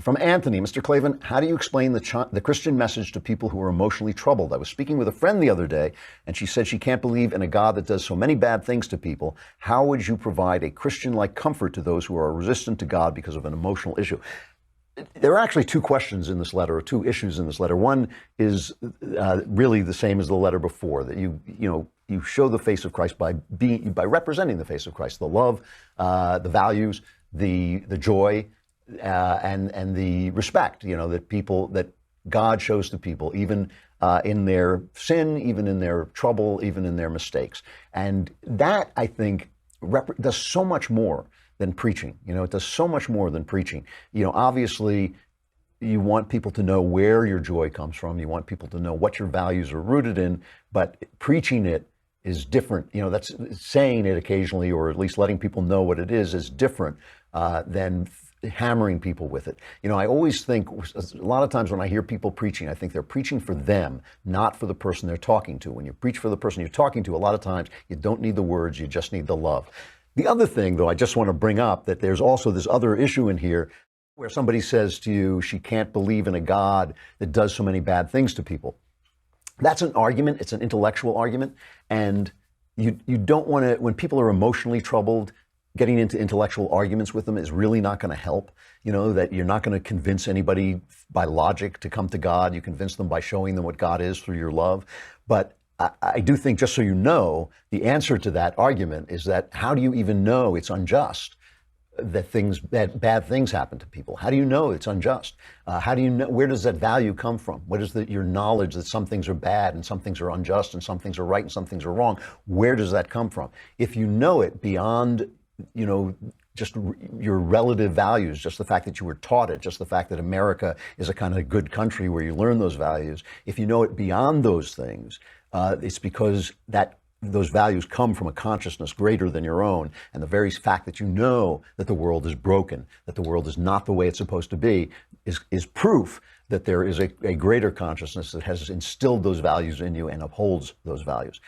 From Anthony, Mr. Klavan, how do you explain the Christian message to people who are emotionally troubled? I was speaking with a friend the other day, and she said she can't believe in a God that does so many bad things to people. How would you provide a Christian-like comfort to those who are resistant to God because of an emotional issue? There are actually two questions in this letter, or two issues in this letter. One is really the same as the letter before, that you show the face of Christ by representing the face of Christ, the love, the values, the joy, and the respect, that God shows to people, even in their sin, even in their trouble, even in their mistakes. And that, I think, does so much more than preaching. It does so much more than preaching. Obviously, you want people to know where your joy comes from. You want people to know what your values are rooted in, but preaching it is different. That's saying it occasionally, or at least letting people know what it is different than hammering people with it. I always think, a lot of times when I hear people preaching, I think they're preaching for them, not for the person they're talking to. When you preach for the person you're talking to, a lot of times you don't need the words, you just need the love. The other thing, though, I just want to bring up that there's also this other issue in here where somebody says to you, she can't believe in a God that does so many bad things to people. That's an argument. It's an intellectual argument. And you don't want to, when people are emotionally troubled, getting into intellectual arguments with them is really not going to help. That you're not going to convince anybody by logic to come to God. You convince them by showing them what God is through your love. But I do think, just so you know, the answer to that argument is that how do you even know it's unjust that bad things happen to people? How do you know it's unjust? How do you know, where does that value come from? What is your knowledge that some things are bad and some things are unjust and some things are right and some things are wrong? Where does that come from? If you know it beyond, just your relative values, just the fact that you were taught it, just the fact that America is a kind of good country where you learn those values, if you know it beyond those things, it's because those values come from a consciousness greater than your own. And the very fact that you know that the world is broken, that the world is not the way it's supposed to be, is proof that there is a greater consciousness that has instilled those values in you and upholds those values.